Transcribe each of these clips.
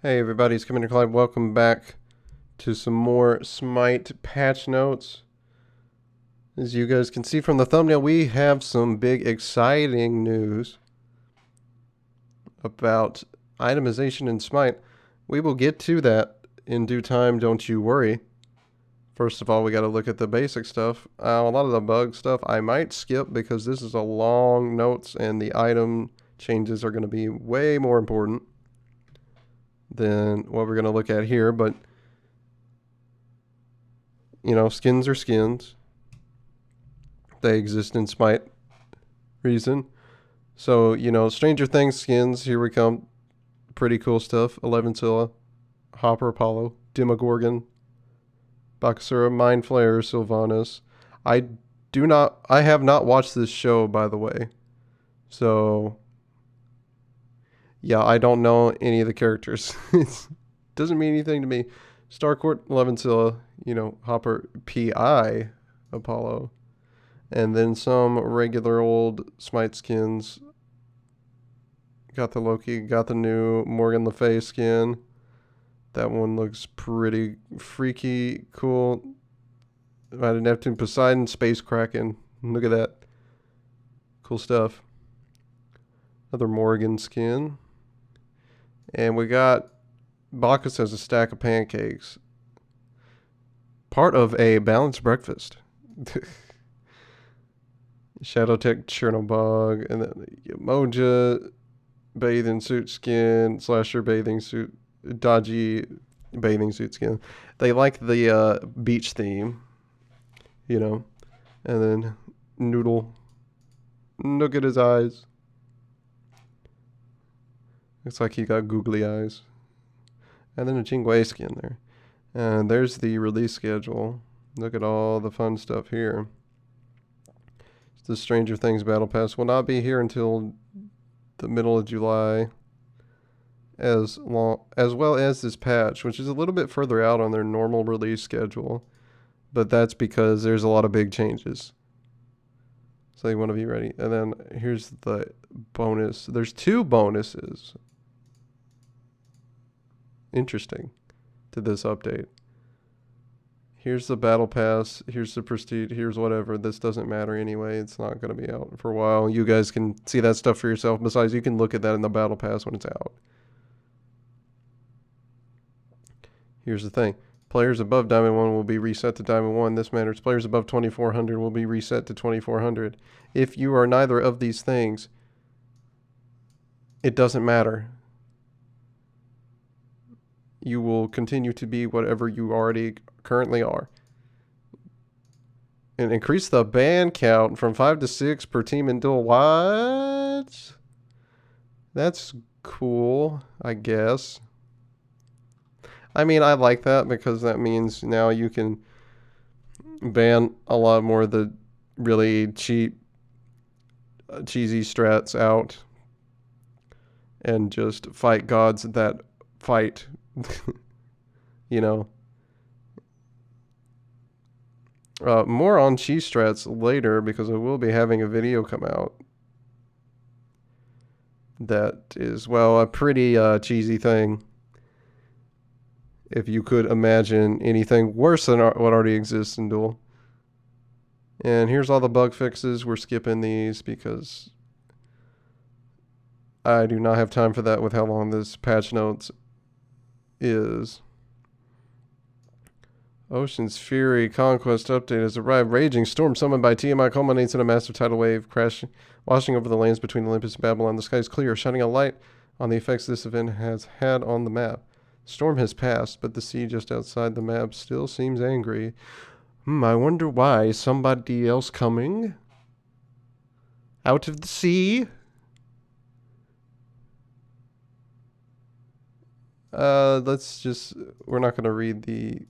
Hey everybody, it's Commander Clyde. Welcome back to some more SMITE patch notes. As you guys can see from the thumbnail, we have some big exciting news about itemization in SMITE. We will get to that in due time, don't you worry. First of all, we got to look at the basic stuff. A lot of the bug stuff I might skip because this is a long notes and the item changes are going to be way more important than what we're going to look at here, but you know, skins are skins. They exist in Smite reason. So, you know, Stranger Things skins, here we come. Pretty cool stuff. Elevencilla, Hopper Apollo, Demogorgon, Bakasura, Mind Flayer, Sylvanas. I have not watched this show, by the way. So, yeah, I don't know any of the characters. It doesn't mean anything to me. Starcourt, Elevencilla, you know, Hopper, PI, Apollo. And then some regular old Smite skins. Got the Loki, got the new Morgan Le Fay skin. That one looks pretty freaky, cool. Mighty Neptune, Poseidon, Space Kraken. Look at that. Cool stuff. Another Morgan skin. And we got Bacchus has a stack of pancakes. Part of a balanced breakfast. Shadowtech Chernobog, and then Yemoja bathing suit skin, Slasher bathing suit, Dodgy bathing suit skin. They like the beach theme, you know. And then Noodle, look at his eyes. Looks like he got googly eyes. And then a Jingwei skin there. And there's the release schedule. Look at all the fun stuff here. The Stranger Things Battle Pass will not be here until the middle of July, as well as this patch, which is a little bit further out on their normal release schedule, but that's because there's a lot of big changes. So you want to be ready. And then here's the bonus. There's 2 bonuses. Interesting to this update. Here's the battle pass, here's the prestige, here's whatever. This doesn't matter anyway. It's not going to be out for a while. You guys can see that stuff for yourself. Besides, you can look at that in the battle pass when it's out. Here's the thing. Players above Diamond 1 will be reset to Diamond 1. This matters. Players above 2400 will be reset to 2400. If you are neither of these things, it doesn't matter. You will continue to be whatever you already currently are. And increase the ban count from 5 to 6 per team in duel. What? That's cool, I guess. I mean, I like that because that means now you can ban a lot more of the really cheap, cheesy strats out and just fight gods that fight. You know. More on cheese strats later because I will be having a video come out that is, well, a pretty cheesy thing. If you could imagine anything worse than what already exists in Duel. And here's all the bug fixes. We're skipping these because I do not have time for that with how long this patch notes is. Ocean's Fury Conquest update has arrived. Raging storm summoned by Tiamat culminates in a massive tidal wave crashing, washing over the lands between Olympus and Babylon. The sky is clear, shining a light on the effects this event has had on the map. The storm has passed, but the sea just outside the map still seems angry. I wonder why. Somebody else coming out of the sea? We're not going to read the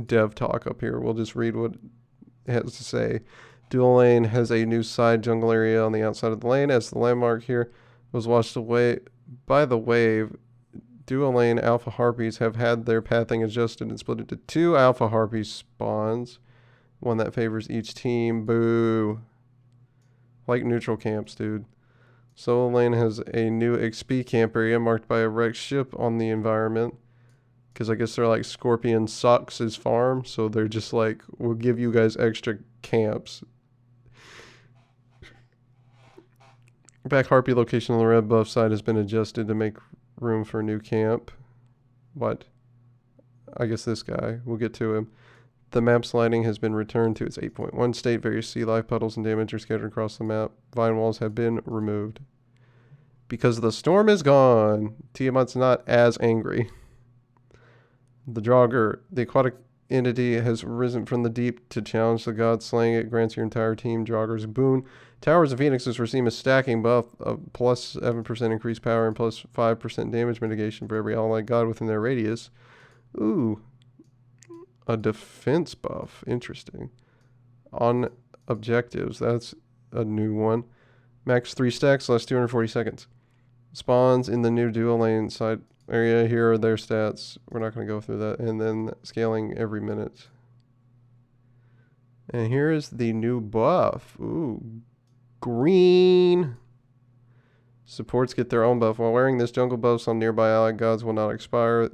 dev talk up here. We'll just read what it has to say. Dual Lane has a new side jungle area on the outside of the lane. As the landmark here was washed away by the wave, Dual Lane Alpha Harpies have had their pathing adjusted and split into 2 Alpha Harpies spawns. One that favors each team. Boo. Like neutral camps, dude. Solo Lane has a new XP camp area marked by a wrecked ship on the environment. Because I guess they're like Scorpion sucks his farm. So they're just like, we'll give you guys extra camps. Back Harpy location on the red buff side has been adjusted to make room for a new camp. What? I guess this guy. We'll get to him. The map's lighting has been returned to its 8.1 state. Various sea life puddles and damage are scattered across the map. Vine walls have been removed. Because the storm is gone, Tiamat's not as angry. The Draugr, the aquatic entity, has risen from the deep to challenge the god. Slaying it grants your entire team Draugr's boon. Towers of Phoenixes receive a stacking buff of plus 7% increased power and plus 5% damage mitigation for every allied god within their radius. Ooh. A defense buff. Interesting. On objectives. That's a new one. Max 3 stacks, last 240 seconds. Spawns in the new dual lane side area. Here are their stats. We're not going to go through that. And then scaling every minute. And here is the new buff. Ooh. Green. Supports get their own buff. While wearing this, jungle buffs on nearby allied gods will not expire.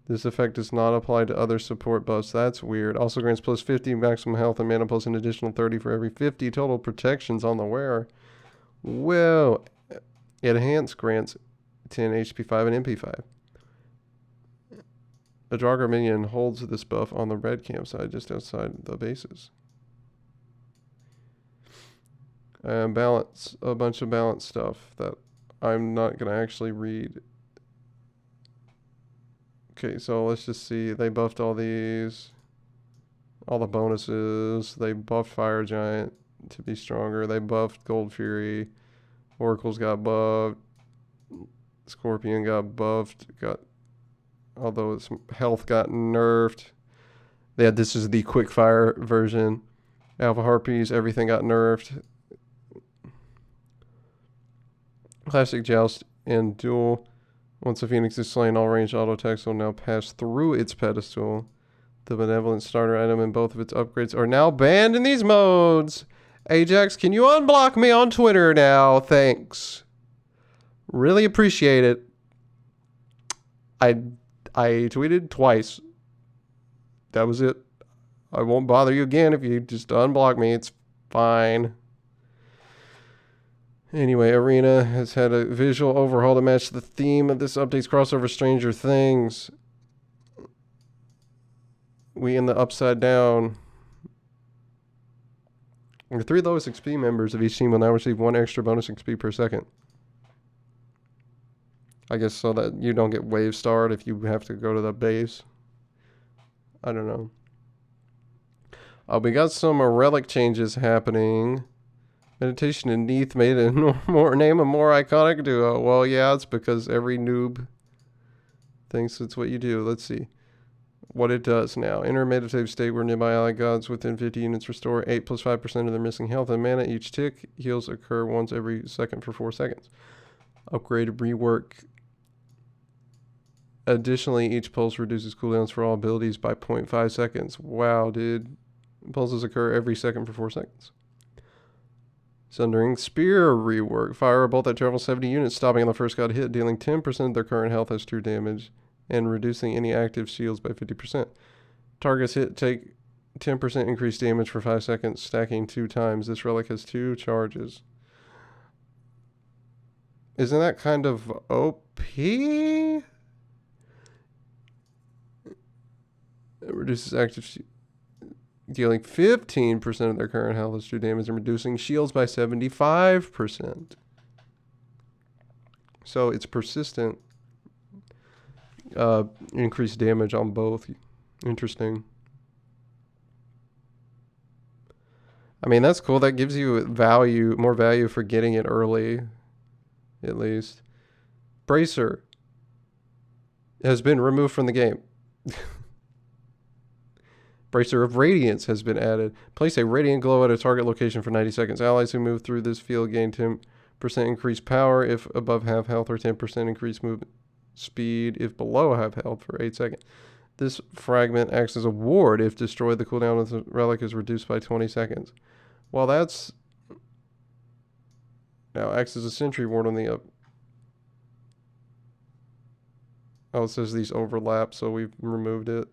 This effect does not apply to other support buffs. That's weird. Also grants plus 50 maximum health and mana plus an additional 30 for every 50 total protections on the wearer. Well, enhance grants 10 HP 5 and MP 5. A Draugr minion holds this buff on the red campsite just outside the bases. And balance, a bunch of balance stuff that I'm not going to actually read. Okay, so let's just see. They buffed all these. All the bonuses. They buffed Fire Giant to be stronger. They buffed Gold Fury. Oracles got buffed. Scorpion got buffed. Although its health got nerfed. Yeah, this is the quick fire version. Alpha Harpies, everything got nerfed. Classic Joust and Duel. Once a Phoenix is slain, all ranged auto attacks will now pass through its pedestal. The benevolent starter item and both of its upgrades are now banned in these modes. Ajax, can you unblock me on Twitter now? Thanks. Really appreciate it. I tweeted twice. That was it. I won't bother you again if you just unblock me. It's fine. Anyway, Arena has had a visual overhaul to match the theme of this update's crossover Stranger Things. We in the Upside Down. The 3 lowest XP members of each team will now receive 1 extra bonus XP per second. I guess so that you don't get wave starred if you have to go to the base. I don't know. We got some Relic changes happening. Meditation and Neath made a name a more iconic duo. Well, yeah, it's because every noob thinks it's what you do. Let's see what it does now. Enter a meditative state where nearby allied gods within 50 units restore 8 plus 5% of their missing health and mana. Each tick heals occur once every second for 4 seconds. Upgrade rework. Additionally, each pulse reduces cooldowns for all abilities by 0.5 seconds. Wow, dude. Pulses occur every second for 4 seconds. Sundering Spear rework. Fire a bolt that travels 70 units, stopping on the first god hit, dealing 10% of their current health as true damage, and reducing any active shields by 50%. Targets hit take 10% increased damage for 5 seconds, stacking 2 times. This relic has 2 charges. Isn't that kind of OP? It reduces active shields, dealing 15% of their current health as true damage and reducing shields by 75%. So it's persistent. Increased damage on both. Interesting. I mean, that's cool. That gives you value, more value for getting it early, at least. Bracer has been removed from the game. Bracer of Radiance has been added. Place a radiant glow at a target location for 90 seconds. Allies who move through this field gain 10% increased power if above half health, or 10% increased movement speed if below half health for 8 seconds. This fragment acts as a ward if destroyed. The cooldown of the relic is reduced by 20 seconds. Well, that's Now acts as a sentry ward on the up. Oh, it says these overlap, so we've removed it.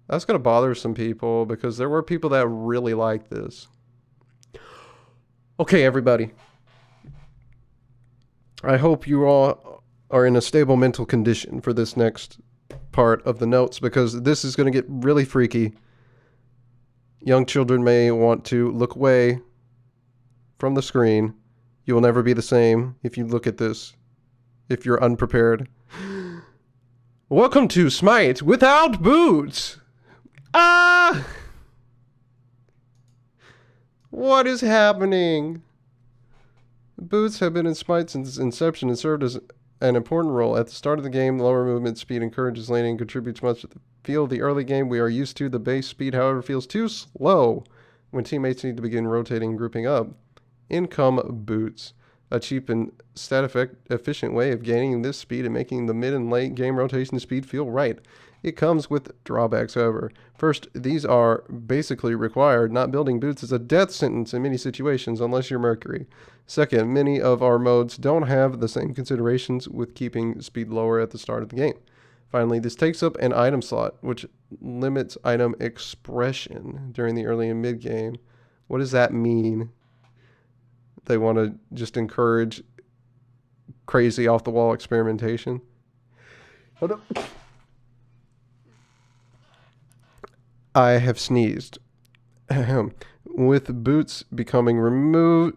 That's going to bother some people because there were people that really like this. Okay, everybody. I hope you all are in a stable mental condition for this next part of the notes because this is going to get really freaky. Young children may want to look away from the screen. You will never be the same if you look at this, if you're unprepared. Welcome to SMITE without boots. Ah! What is happening? Boots have been in SMITE since inception and served as an important role. At the start of the game, lower movement speed encourages laning and contributes much to the feel of the early game we are used to. The base speed, however, feels too slow when teammates need to begin rotating and grouping up. In come boots, a cheap and stat-efficient way of gaining this speed and making the mid and late game rotation speed feel right. It comes with drawbacks, however. First, these are basically required. Not building boots is a death sentence in many situations unless you're Mercury. Second, many of our modes don't have the same considerations with keeping speed lower at the start of the game. Finally, this takes up an item slot, which limits item expression during the early and mid game. What does that mean? They want to just encourage crazy off-the-wall experimentation. Hold up. I have sneezed. With boots becoming removed,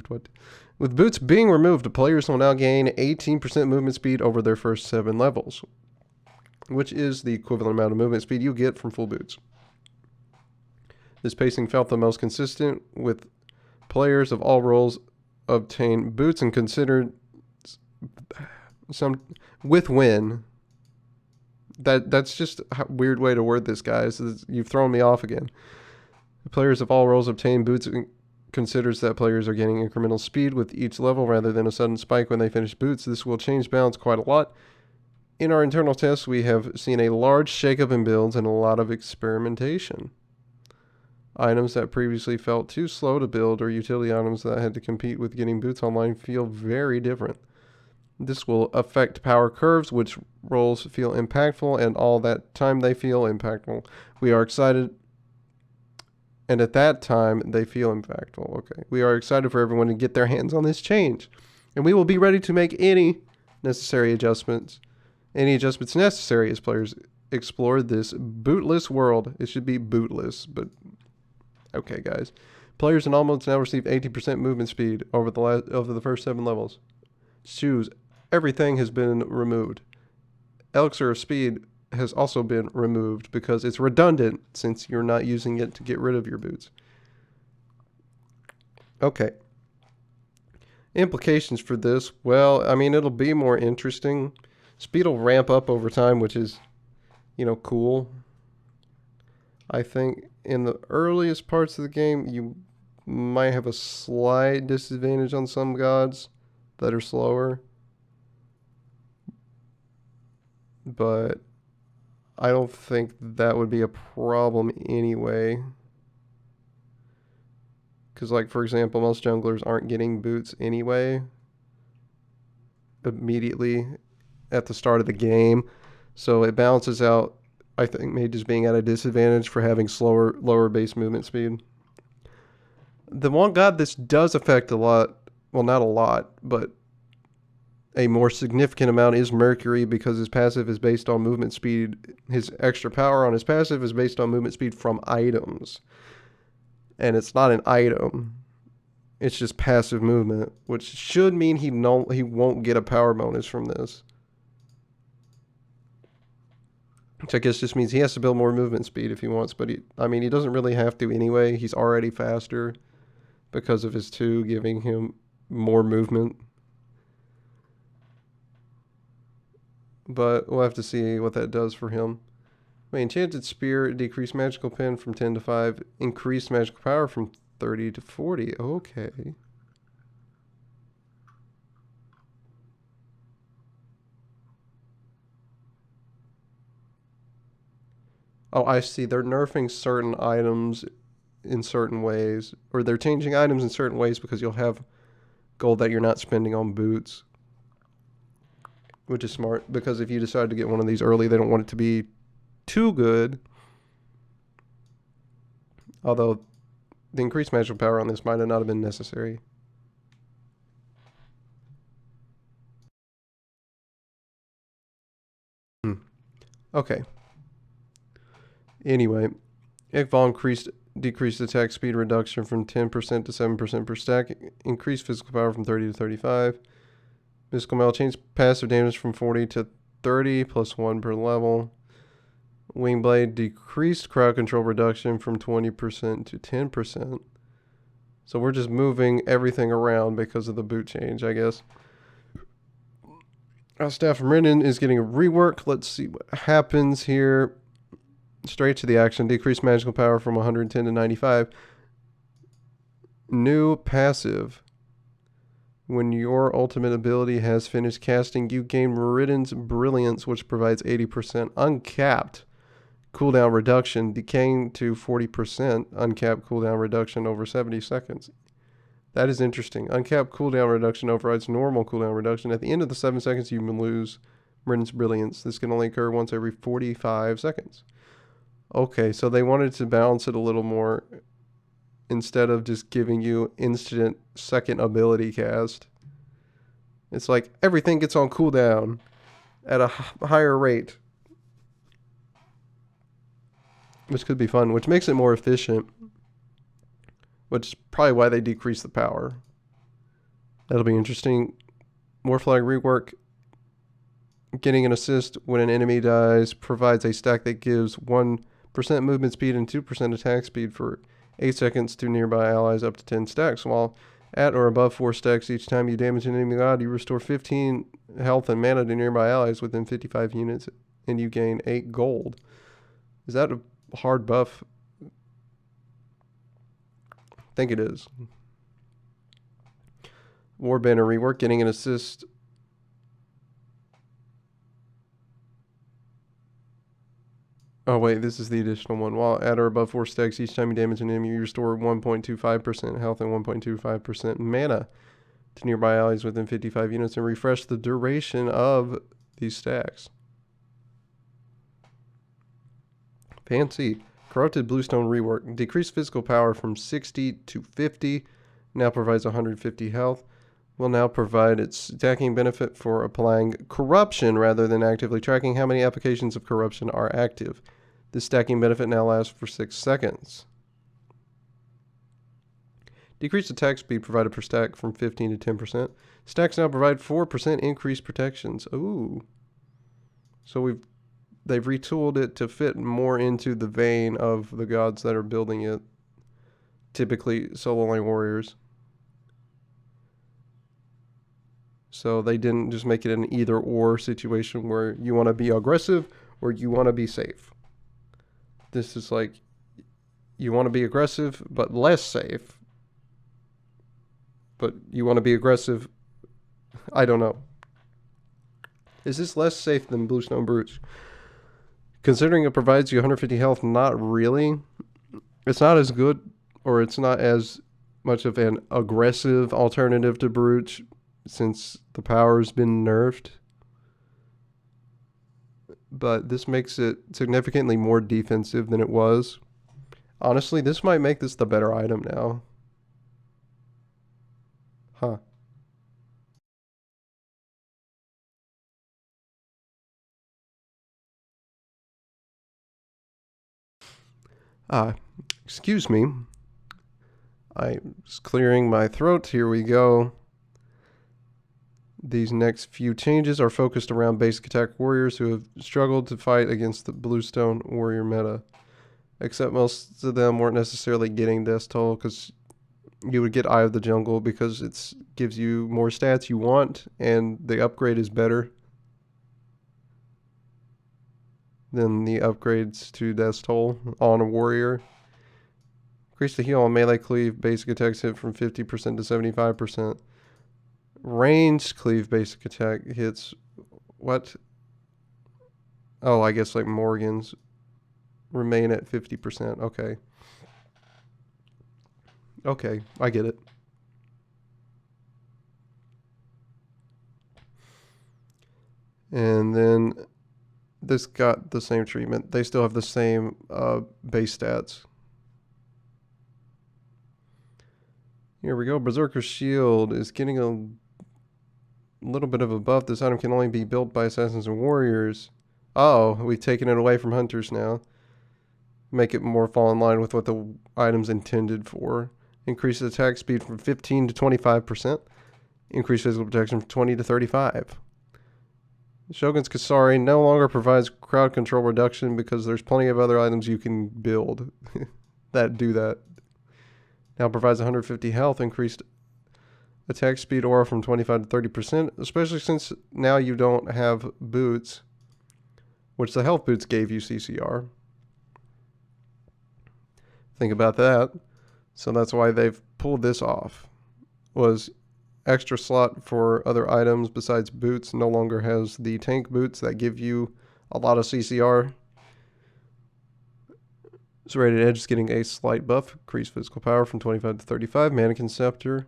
what? With boots being removed, players will now gain 18% movement speed over their first 7 levels, which is the equivalent amount of movement speed you get from full boots. This pacing felt the most consistent with players of all roles obtain boots and considered some with win. That's just a weird way to word this, guys. You've thrown me off again. Players of all roles obtain boots and considers that players are gaining incremental speed with each level rather than a sudden spike when they finish boots. This will change balance quite a lot. In our internal tests, we have seen a large shakeup in builds and a lot of experimentation. Items that previously felt too slow to build or utility items that had to compete with getting boots online feel very different. This will affect power curves, which roles feel impactful, and all that time they feel impactful. We are excited, and at that time they feel impactful. Okay, we are excited for everyone to get their hands on this change, and we will be ready to make any adjustments necessary as players explore this bootless world. It should be bootless, but okay, guys. Players in all modes now receive 80% movement speed over the first 7 levels. Shoes. Everything has been removed. Elixir of Speed has also been removed because it's redundant since you're not using it to get rid of your boots. Okay. Implications for this. Well, I mean, it'll be more interesting. Speed will ramp up over time, which is, cool. I think in the earliest parts of the game, you might have a slight disadvantage on some gods that are slower. But I don't think that would be a problem anyway. Because, like, for example, most junglers aren't getting boots anyway immediately at the start of the game. So it balances out, I think, mages being at a disadvantage for having lower base movement speed. The one god this does affect a lot, well, not a lot, but a more significant amount is Mercury because his passive is based on movement speed. His extra power on his passive is based on movement speed from items. And it's not an item. It's just passive movement, which should mean he won't get a power bonus from this. Which I guess just means he has to build more movement speed if he wants, but he doesn't really have to anyway. He's already faster because of his 2 giving him more movement. But we'll have to see what that does for him. Wait, Enchanted Spear, decreased magical pen from 10 to 5, increased magical power from 30 to 40. Okay. Oh, I see. They're nerfing certain items in certain ways, or they're changing items in certain ways because you'll have gold that you're not spending on boots, which is smart, because if you decide to get one of these early, they don't want it to be too good. Although the increased magical power on this might not have been necessary. Okay. Anyway, Ickball decreased attack speed reduction from 10% to 7% per stack. Increased physical power from 30 to 35. Mystical Mail changed passive damage from 40 to 30 plus 1 per level. Wingblade decreased crowd control reduction from 20% to 10%. So we're just moving everything around because of the boot change, I guess. Our staff from Ridden is getting a rework. Let's see what happens here. Straight to the action. Decreased magical power from 110 to 95. New passive. When your ultimate ability has finished casting, you gain Ridden's Brilliance, which provides 80% uncapped cooldown reduction, decaying to 40% uncapped cooldown reduction over 70 seconds. That is interesting. Uncapped cooldown reduction overrides normal cooldown reduction. At the end of the 7 seconds, you lose Ridden's Brilliance. This can only occur once every 45 seconds. Okay, so they wanted to balance it a little more instead of just giving you instant second ability cast. It's like everything gets on cooldown at a higher rate, which could be fun, which makes it more efficient, which is probably why they decrease the power. That'll be interesting. More flag rework. Getting an assist when an enemy dies provides a stack that gives 1% movement speed and 2% attack speed for 8 seconds to nearby allies up to 10 stacks. While at or above 4 stacks each time you damage an enemy god, you restore 15 health and mana to nearby allies within 55 units, and you gain 8 gold. Is that a hard buff? I think it is. Warbanner rework. Getting an assist. Oh wait, this is the additional one. While at or above 4 stacks each time you damage an enemy, you restore 1.25% health and 1.25% mana to nearby allies within 55 units and refresh the duration of these stacks. Fancy. Corrupted Bluestone rework. Decreased physical power from 60 to 50. Now provides 150 health. Will now provide its stacking benefit for applying corruption rather than actively tracking how many applications of corruption are active. This stacking benefit now lasts for 6 seconds. Decreased attack speed provided per stack from 15 to 10%. Stacks now provide 4% increased protections. Ooh. So they've retooled it to fit more into the vein of the gods that are building it. Typically solo lane warriors. So they didn't just make it an either or situation where you want to be aggressive or you want to be safe. This is like you want to be aggressive but less safe. But you want to be aggressive. I don't know. Is this less safe than Bluestone Brutes? Considering it provides you 150 health, not really. It's not as good, or it's not as much of an aggressive alternative to Brutes since the power's been nerfed. But this makes it significantly more defensive than it was. Honestly, this might make this the better item now. Huh. Excuse me. I'm just clearing my throat. Here we go. These next few changes are focused around basic attack warriors who have struggled to fight against the Bluestone warrior meta. Except most of them weren't necessarily getting Death Toll because you would get Eye of the Jungle because it gives you more stats you want and the upgrade is better than the upgrades to Death Toll on a warrior. Increase the heal on melee cleave, basic attacks hit from 50% to 75%. Ranged cleave basic attack hits, what? Oh, I guess like Morgan's remain at 50%. Okay. Okay, I get it. And then this got the same treatment. They still have the same base stats. Here we go. Berserker's Shield is getting a little bit of a buff. This item can only be built by assassins and warriors. Oh, we've taken it away from hunters now. Make it more fall in line with what the item's intended for. Increase attack speed from 15 to 25%. Increase physical protection from 20 to 35. Shogun's Kasari no longer provides crowd control reduction because there's plenty of other items you can build that do that. Now provides 150 health, increased attack speed aura from 25 to 30%, especially since now you don't have boots, which the health boots gave you CCR. Think about that. So that's why they've pulled this off. Was extra slot for other items besides boots no longer has the tank boots that give you a lot of CCR. Serrated Edge is getting a slight buff, increased physical power from 25 to 35. Mannequin Scepter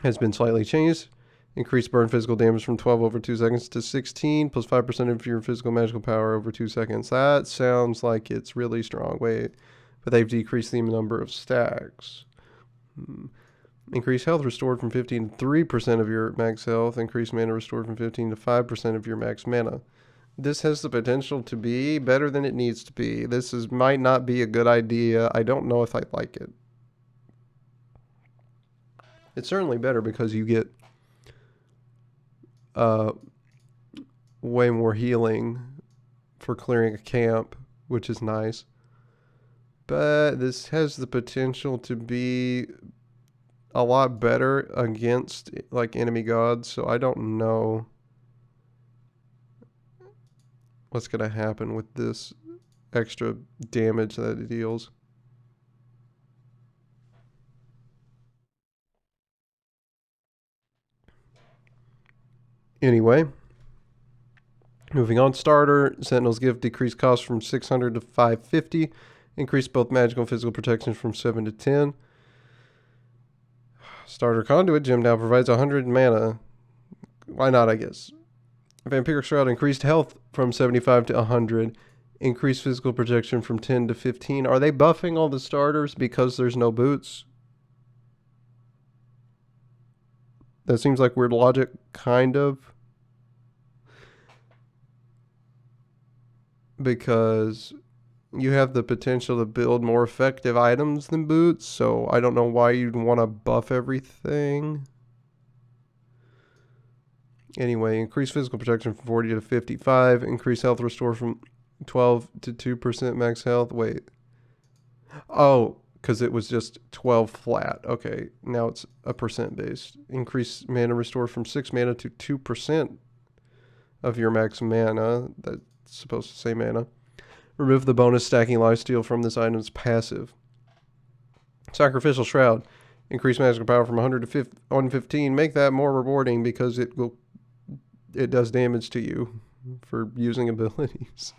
has been slightly changed. Increased burn physical damage from 12 over 2 seconds to 16, plus 5% of your physical magical power over 2 seconds. That sounds like it's really strong. Wait, but they've decreased the number of stacks. Increased health restored from 15 to 3% of your max health. Increased mana restored from 15 to 5% of your max mana. This has the potential to be better than it needs to be. Might not be a good idea. I don't know if I like it. It's certainly better because you get way more healing for clearing a camp, which is nice. But this has the potential to be a lot better against like enemy gods, so I don't know what's going to happen with this extra damage that it deals. Anyway, moving on. Starter, Sentinel's Gift decreased cost from 600 to 550. Increased both magical and physical protection from 7 to 10. Starter Conduit Gem now provides 100 mana. Why not, I guess. Vampiric Shroud increased health from 75 to 100. Increased physical protection from 10 to 15. Are they buffing all the starters because there's no boots? That seems like weird logic, kind of. Because you have the potential to build more effective items than boots, so I don't know why you'd want to buff everything. Anyway, increase physical protection from 40 to 55. Increase health restore from 12 to 2% max health. Wait. Oh, because it was just 12 flat. Okay, now it's a percent based. Increase mana restore from 6 mana to 2% of your max mana. That's supposed to say mana. Remove the bonus stacking lifesteal from this item's passive. Sacrificial Shroud. Increase magical power from 100 to 115. Make that more rewarding because it does damage to you for using abilities.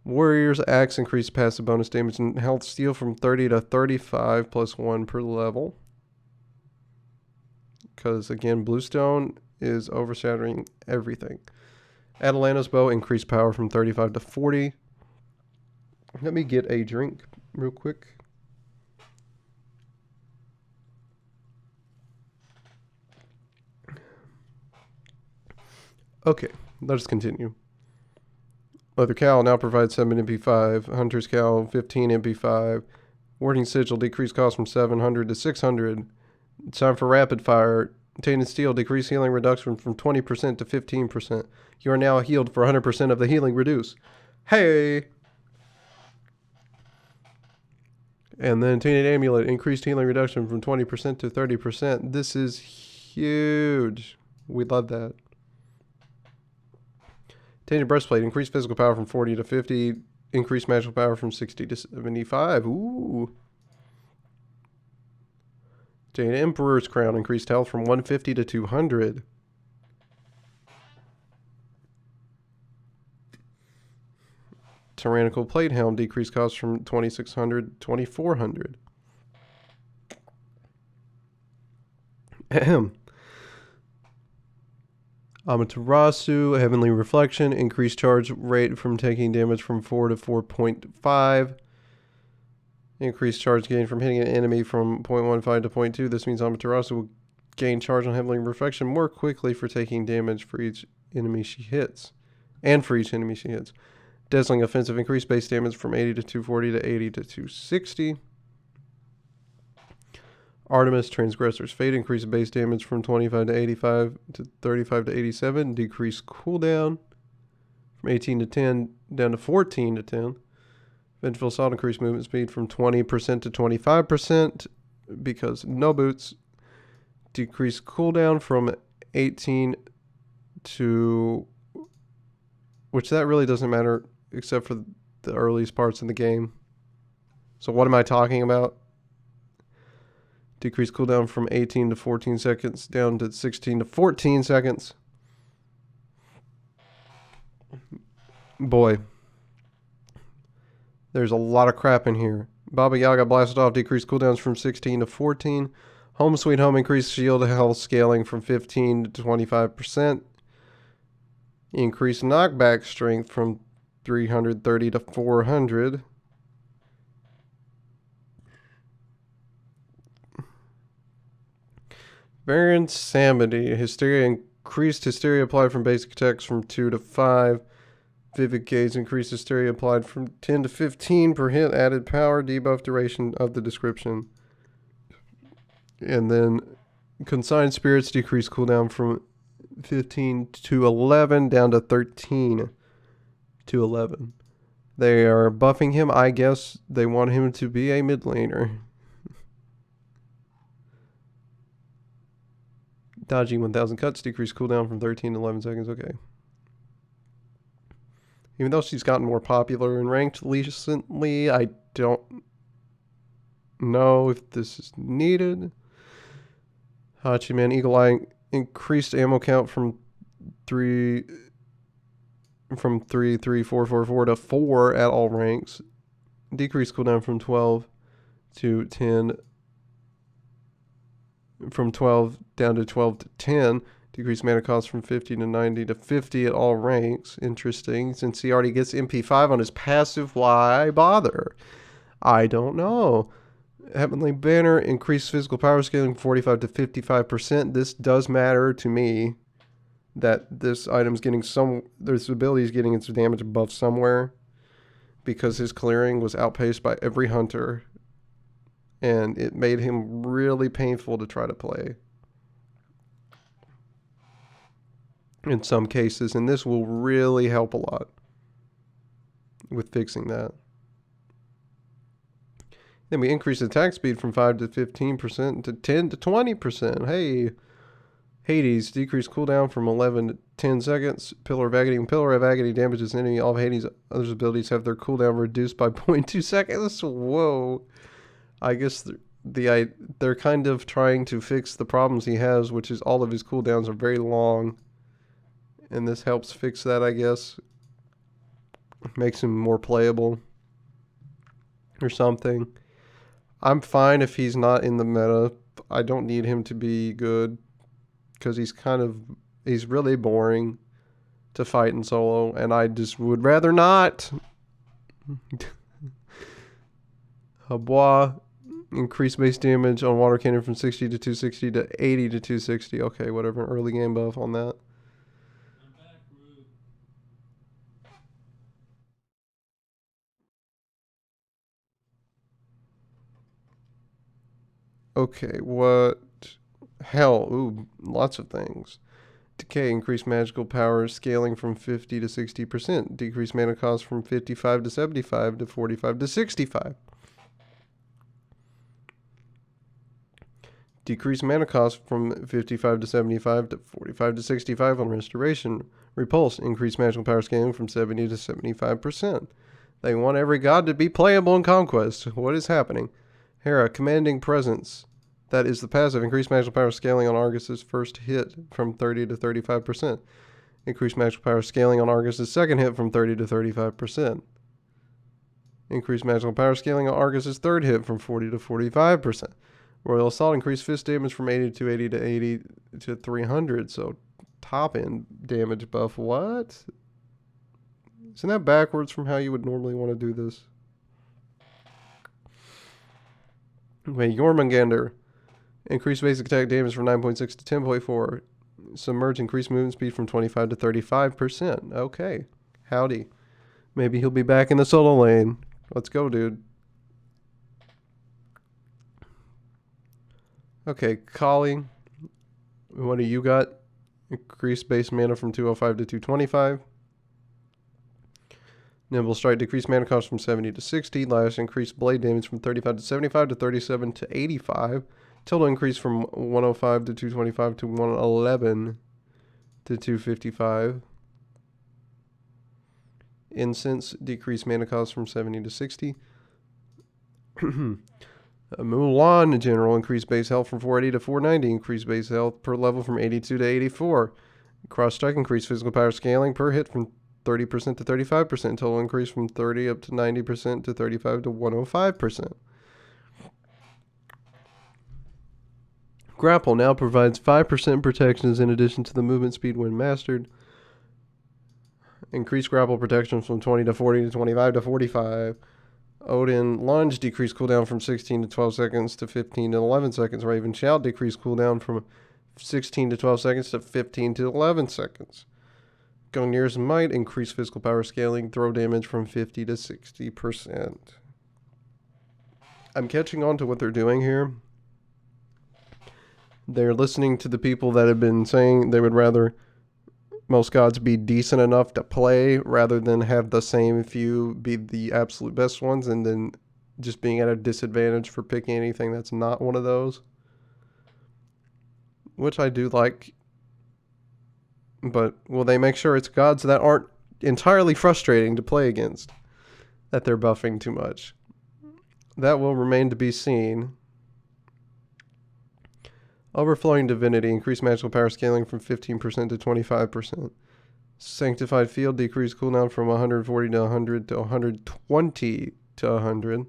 Warrior's Axe increased passive bonus damage and health steal from 30 to 35 plus 1 per level. Because again, Bluestone is overshadowing everything. Atalanta's Bow increased power from 35 to 40. Let me get a drink real quick. Okay, let's continue. Leather Cowl now provides 7 MP5. Hunter's Cowl 15 MP5. Warding Sigil decreased cost from 700 to 600. It's time for Rapid Fire. Tainted Steel decreased healing reduction from 20% to 15%. You are now healed for 100% of the healing reduced. Hey! And then Tainted Amulet increased healing reduction from 20% to 30%. This is huge. We love that. Tainted Breastplate increased physical power from 40 to 50. Increased magical power from 60 to 75. Ooh. Tainted Emperor's Crown increased health from 150 to 200. Tyrannical Plate Helm decreased cost from 2600 to 2400. Amaterasu, Heavenly Reflection, increased charge rate from taking damage from 4 to 4.5. Increased charge gain from hitting an enemy from 0.15 to 0.2. This means Amaterasu will gain charge on Heavenly Reflection more quickly for taking damage for each enemy she hits. And for each enemy she hits. Dazzling Offensive, increased base damage from 80 to 240 to 80 to 260. Artemis, Transgressor's Fate, increased base damage from 25 to 85 to 35 to 87. Decreased cooldown from 18 to 10 down to 14 to 10. Vengeful Assault, increased movement speed from 20% to 25% because no boots. Decreased cooldown from 18 to... which that really doesn't matter except for the earliest parts in the game. So what am I talking about? Decreased cooldown from 18 to 14 seconds down to 16 to 14 seconds. Boy. There's a lot of crap in here. Baba Yaga blasted off, decreased cooldowns from 16 to 14. Home Sweet Home increased shield health scaling from 15 to 25%. Increased knockback strength from 330 to 400. Variant Samity. Hysteria, increased hysteria applied from basic attacks from 2 to 5. Vivid Gaze, increased hysteria applied from 10 to 15 per hit. Added power, debuff duration of the description. And then Consigned Spirits, decreased cooldown from 15 to 11 down to 13 to 11. They are buffing him. I guess they want him to be a mid laner. Dodgy 1000 cuts, decreased cooldown from 13 to 11 seconds. Okay. Even though she's gotten more popular and ranked recently, I don't know if this is needed. Hachiman, Eagle Eye, increased ammo count from 33444 to 4 at all ranks. Decreased cooldown from 12 to 10. From 12 down to 12 to 10. Decreased mana cost from 50 to 90 to 50 at all ranks. Interesting. Since he already gets MP5 on his passive, why bother? I don't know. Heavenly Banner, increased physical power scaling from 45 to 55%. This does matter to me that this item's getting this ability is getting its damage buff somewhere because his clearing was outpaced by every hunter and it made him really painful to try to play in some cases, and this will really help a lot with fixing that. Then we increased attack speed from 5 to 15% to 10 to 20%. Hey, Hades, decreased cooldown from 11 to 10 seconds. Pillar of Agony. When Pillar of Agony damages an enemy, all of Hades' other abilities have their cooldown reduced by 0.2 seconds. Whoa. I guess they're kind of trying to fix the problems he has, which is all of his cooldowns are very long. And this helps fix that, I guess. Makes him more playable or something. I'm fine if he's not in the meta. I don't need him to be good because he's really boring to fight in solo, and I just would rather not. Habois, increased base damage on water cannon from 60 to 260 to 80 to 260. Okay, whatever. Early game buff on that. Okay, what? Hell, ooh, lots of things. Decay, increased magical power scaling from 50 to 60%. Decreased mana cost from 55 to 75 to 45 to 65. Decreased mana cost from 55 to 75 to 45 to 65 on restoration. Repulse, increased magical power scaling from 70 to 75%. They want every god to be playable in Conquest. What is happening? Hera, commanding presence. That is the passive. Increased magical power scaling on Argus's first hit from 30 to 35%. Increased magical power scaling on Argus's second hit from 30 to 35%. Increased magical power scaling on Argus's third hit from 40 to 45%. Royal Assault, increased fist damage from 80 to 80 to 80 to 300. So top end damage buff. What? Isn't that backwards from how you would normally want to do this? Okay, Jormungandr. Increased basic attack damage from 9.6 to 10.4. Submerge, increased movement speed from 25 to 35%. Okay. Howdy. Maybe he'll be back in the solo lane. Let's go, dude. Okay, Kali. What do you got? Increased base mana from 205 to 225. Nimble Strike, decreased mana cost from 70 to 60. Lash, increased blade damage from 35 to 75 to 37 to 85. Total increase from 105 to 225 to 111 to 255. Incense, decreased mana cost from 70 to 60. Mulan General, increased base health from 480 to 490. Increased base health per level from 82 to 84. Cross Strike, increased physical power scaling per hit from 30% to 35%. Total increase from 30 up to 90% to 35 to 105%. Grapple now provides 5% protections in addition to the movement speed when mastered. Increased grapple protection from 20 to 40 to 25 to 45. Odin Lunge, decreased cooldown from 16 to 12 seconds to 15 to 11 seconds. Raven Shout, decreased cooldown from 16 to 12 seconds to 15 to 11 seconds. Gungnir's Might, increased physical power scaling, throw damage from 50 to 60%. I'm catching on to what they're doing here. They're listening to the people that have been saying they would rather most gods be decent enough to play rather than have the same few be the absolute best ones and then just being at a disadvantage for picking anything that's not one of those. Which I do like. But will they make sure it's gods that aren't entirely frustrating to play against? That they're buffing too much? That will remain to be seen. Overflowing Divinity, increased magical power scaling from 15% to 25%. Sanctified Field, decreased cooldown from 140 to 100 to 120 to 100.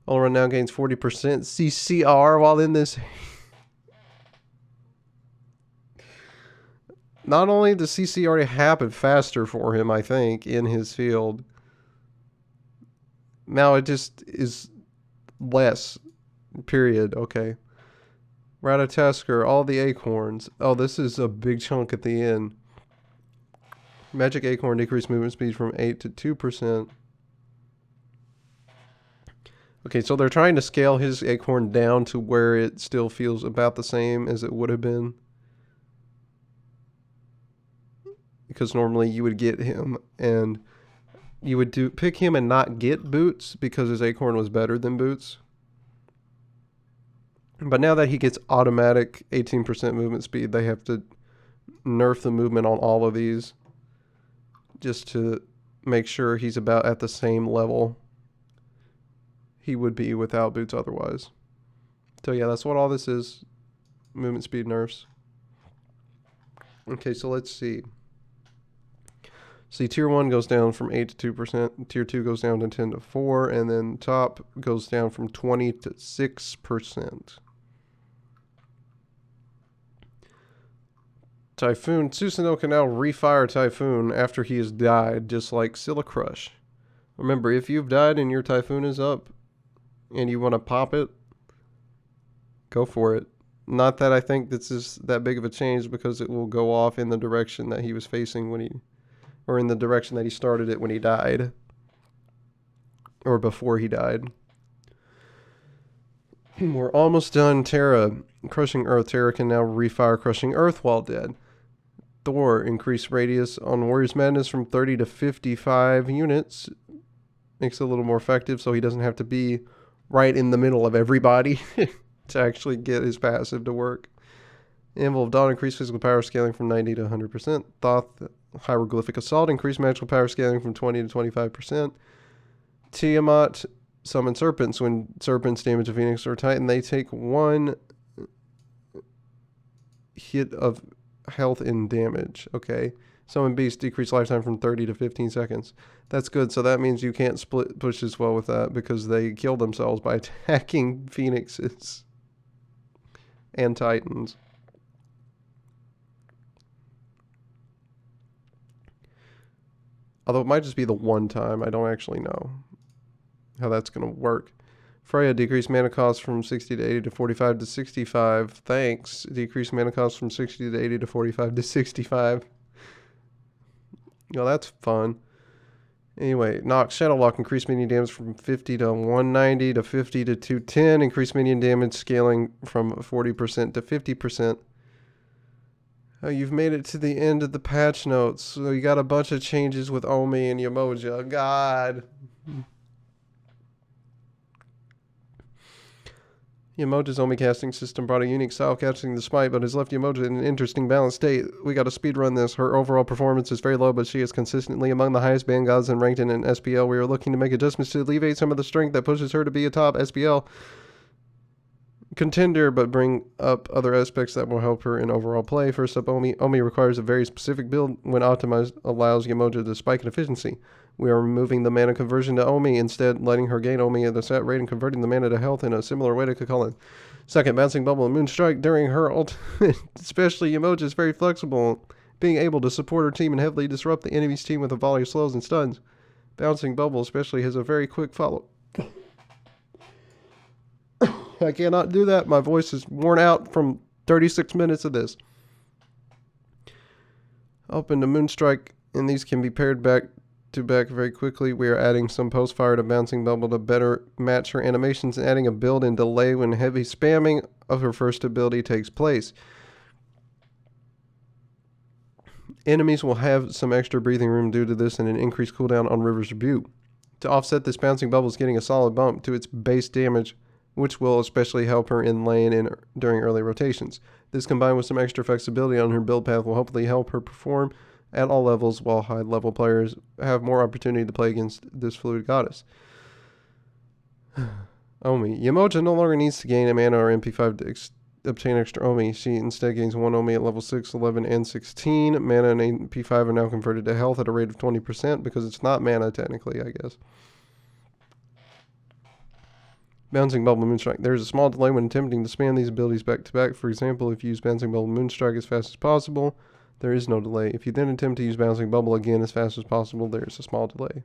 All around now gains 40% CCR while in this. Not only does CC already happen faster for him, I think, in his field. Now it just is less. Period. Okay. Ratatoskr, all the acorns. Oh, this is a big chunk at the end. Magic Acorn, decreased movement speed from 8 to 2%. Okay, so they're trying to scale his acorn down to where it still feels about the same as it would have been. Because normally you would get him and you would pick him and not get Boots because his acorn was better than Boots. But now that he gets automatic 18% movement speed, they have to nerf the movement on all of these just to make sure he's about at the same level he would be without Boots otherwise. So yeah, that's what all this is. Movement speed nerfs. Okay, so let's see. See, tier 1 goes down from 8 to 2%, tier 2 goes down to 10 to 4, and then top goes down from 20 to 6%. Typhoon. Susanoo can now refire Typhoon after he has died, just like Scylla Crush. Remember, if you've died and your Typhoon is up and you want to pop it, go for it. Not that I think this is that big of a change because it will go off in the direction that he was facing when he... or in the direction that he started it when he died. Or before he died. We're almost done. Terra. Crushing Earth. Terra can now refire Crushing Earth while dead. Thor. Increased radius on Warrior's Madness from 30 to 55 units. Makes it a little more effective so he doesn't have to be right in the middle of everybody to actually get his passive to work. Anvil of Dawn. Increased physical power scaling from 90 to 100%. Thoth. Hieroglyphic Assault, increased magical power scaling from 20 to 25%. Tiamat, summon serpents. When serpents damage a phoenix or titan, they take 1 hit of health and damage. Okay. Summon beast, decreased lifetime from 30 to 15 seconds. That's good. So that means you can't split push as well with that because they kill themselves by attacking phoenixes. and Titans. Although it might just be the one time. I don't actually know how that's going to work. Freya, decreased mana cost from 60 to 80 to 45 to 65. Thanks. Decreased mana cost from 60 to 80 to 45 to 65. Well, that's fun. Anyway, Nox, Shadowlock, increased minion damage from 50 to 190 to 50 to 210. Increased minion damage scaling from 40% to 50%. Oh, you've made it to the end of the patch notes. So you got a bunch of changes with Omi and Yemoja. God. Yemoja's Omi casting system brought a unique style casting the Smite, but has left Yemoja in an interesting balanced state. We got to speedrun this. Her overall performance is very low, but she is consistently among the highest band gods and ranked in an SPL. We are looking to make adjustments to alleviate some of the strength that pushes her to be a top SPL contender, but bring up other aspects that will help her in overall play. First up, Omi. Omi requires a very specific build. When optimized, allows Yemoja to spike in efficiency. We are removing the mana conversion to Omi, instead letting her gain Omi at the set rate and converting the mana to health in a similar way to Kukulkan. Second, Bouncing Bubble and Moonstrike during her ultimate, especially Yemoja, is very flexible, being able to support her team and heavily disrupt the enemy's team with a volley of slows and stuns. Bouncing Bubble especially has a very quick follow. I cannot do that. My voice is worn out from 36 minutes of this. Open to Moonstrike, and these can be paired back to back very quickly. We are adding some post fire to Bouncing Bubble to better match her animations and adding a build in delay when heavy spamming of her first ability takes place. Enemies will have some extra breathing room due to this and an increased cooldown on River's Rebuke. To offset this, Bouncing Bubble is getting a solid bump to its base damage, which will especially help her in lane and during early rotations. This combined with some extra flexibility on her build path will hopefully help her perform at all levels, while high level players have more opportunity to play against this fluid goddess. Omi. Yemoja no longer needs to gain a mana or MP5 to obtain extra Omi. She instead gains 1 Omi at level 6, 11, and 16. Mana and MP5 are now converted to health at a rate of 20% because it's not mana technically, I guess. Bouncing Bubble Moonstrike. There is a small delay when attempting to spam these abilities back to back. For example, if you use Bouncing Bubble Moonstrike as fast as possible, there is no delay. If you then attempt to use Bouncing Bubble again as fast as possible, there is a small delay.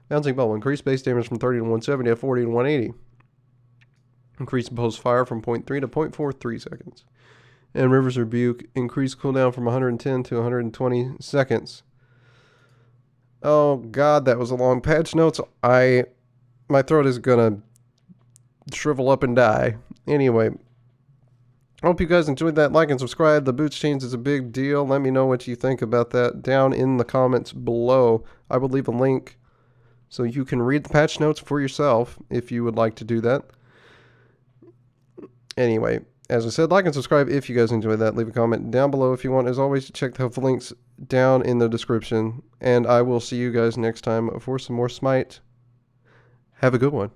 Bouncing Bubble. Increase base damage from 30 to 170 to 40 to 180. Increase post fire from 0.3 to 0.43 seconds. And River's Rebuke. Increase cooldown from 110 to 120 seconds. Oh god, that was a long patch notes. My throat is gonna shrivel up and die. Anyway, I hope you guys enjoyed that. Like and subscribe. The boots change is a big deal. Let me know what you think about that down in the comments below. I will leave a link so you can read the patch notes for yourself if you would like to do that. Anyway, as I said, like and subscribe if you guys enjoyed that. Leave a comment down below if you want. As always, check the helpful links down in the description. And I will see you guys next time for some more Smite. Have a good one.